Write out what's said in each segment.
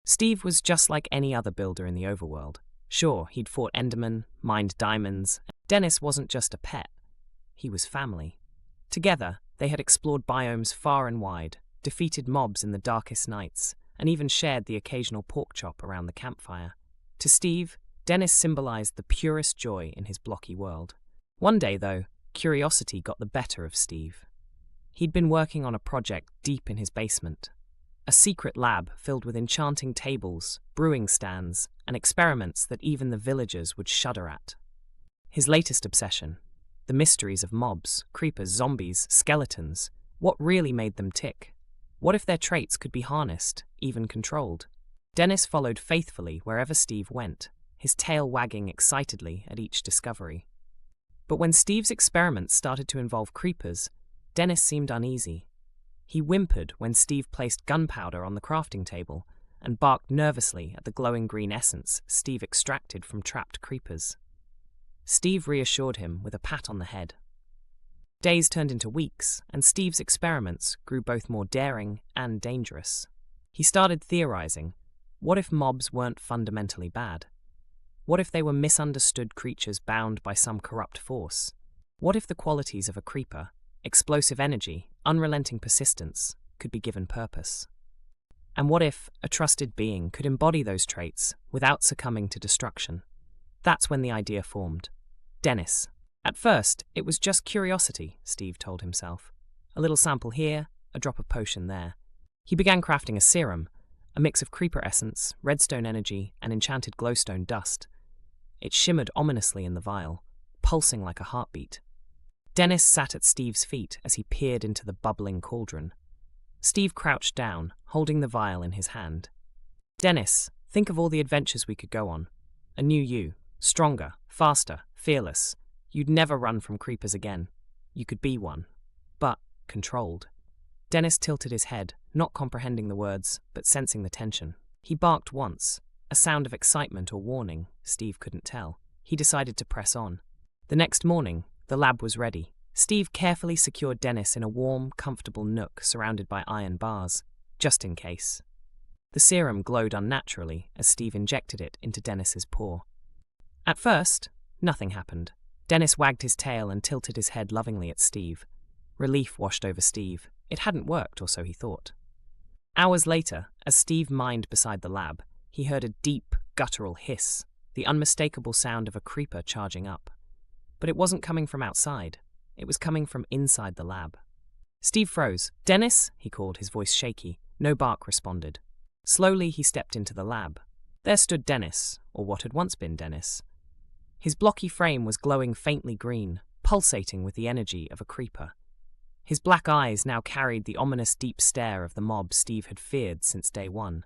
Steve was just like any other builder in the overworld. Sure, he'd fought Endermen, mined diamonds. Dennis wasn't just a pet. He was family. Together, they had explored biomes far and wide, defeated mobs in the darkest nights, and even shared the occasional pork chop around the campfire. To Steve, Dennis symbolized the purest joy in his blocky world. One day, though, curiosity got the better of Steve. He'd been working on a project deep in his basement. A secret lab filled with enchanting tables, brewing stands, and experiments that even the villagers would shudder at. His latest obsession, the mysteries of mobs, creepers, zombies, skeletons. What really made them tick? What if their traits could be harnessed, even controlled? Dennis followed faithfully wherever Steve went, his tail wagging excitedly at each discovery. But when Steve's experiments started to involve creepers, Dennis seemed uneasy. He whimpered when Steve placed gunpowder on the crafting table and barked nervously at the glowing green essence Steve extracted from trapped creepers. Steve reassured him with a pat on the head. Days turned into weeks, and Steve's experiments grew both more daring and dangerous. He started theorizing, what if mobs weren't fundamentally bad? What if they were misunderstood creatures bound by some corrupt force? What if the qualities of a creeper, explosive energy, unrelenting persistence, could be given purpose? And what if a trusted being could embody those traits without succumbing to destruction? That's when the idea formed. Dennis. At first, it was just curiosity, Steve told himself. A little sample here, a drop of potion there. He began crafting a serum, a mix of creeper essence, redstone energy, and enchanted glowstone dust. It shimmered ominously in the vial, pulsing like a heartbeat. Dennis sat at Steve's feet as he peered into the bubbling cauldron. Steve crouched down, holding the vial in his hand. Dennis, think of all the adventures we could go on. A new you, stronger, faster, fearless. You'd never run from creepers again. You could be one. But controlled. Dennis tilted his head, not comprehending the words, but sensing the tension. He barked once, a sound of excitement or warning, Steve couldn't tell. He decided to press on. The next morning, the lab was ready. Steve carefully secured Dennis in a warm, comfortable nook surrounded by iron bars, just in case. The serum glowed unnaturally as Steve injected it into Dennis's paw. At first, nothing happened. Dennis wagged his tail and tilted his head lovingly at Steve. Relief washed over Steve. It hadn't worked, or so he thought. Hours later, as Steve mined beside the lab, he heard a deep, guttural hiss, the unmistakable sound of a creeper charging up. But it wasn't coming from outside. It was coming from inside the lab. Steve froze. "Dennis?" he called, his voice shaky. No bark responded. Slowly, he stepped into the lab. There stood Dennis, or what had once been Dennis. His blocky frame was glowing faintly green, pulsating with the energy of a creeper. His black eyes now carried the ominous deep stare of the mob Steve had feared since day one.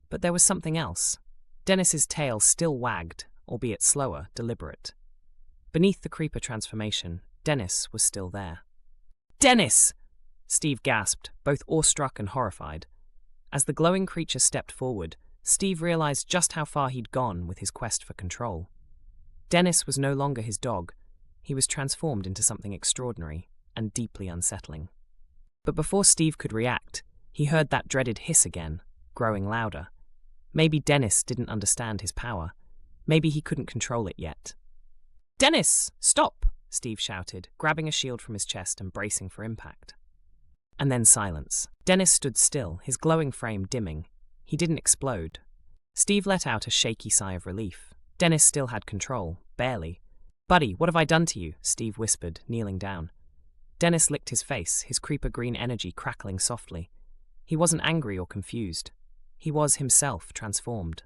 But there was something else. Dennis's tail still wagged, albeit slower, deliberate. Beneath the creeper transformation, Dennis was still there. "Dennis!" Steve gasped, both awestruck and horrified. As the glowing creature stepped forward, Steve realized just how far he'd gone with his quest for control. Dennis was no longer his dog. He was transformed into something extraordinary and deeply unsettling. But before Steve could react, he heard that dreaded hiss again, growing louder. Maybe Dennis didn't understand his power. Maybe he couldn't control it yet. "Dennis, stop!" Steve shouted, grabbing a shield from his chest and bracing for impact. And then silence. Dennis stood still, his glowing frame dimming. He didn't explode. Steve let out a shaky sigh of relief. Dennis still had control, barely. "Buddy, what have I done to you?" Steve whispered, kneeling down. Dennis licked his face, his creeper green energy crackling softly. He wasn't angry or confused. He was himself transformed.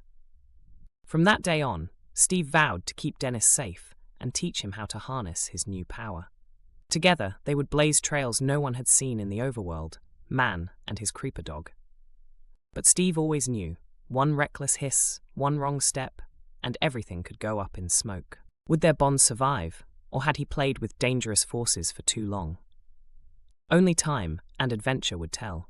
From that day on, Steve vowed to keep Dennis safe and teach him how to harness his new power. Together, they would blaze trails no one had seen in the overworld, man and his creeper dog. But Steve always knew, one reckless hiss, one wrong step, and everything could go up in smoke. Would their bond survive, or had he played with dangerous forces for too long? Only time and adventure would tell.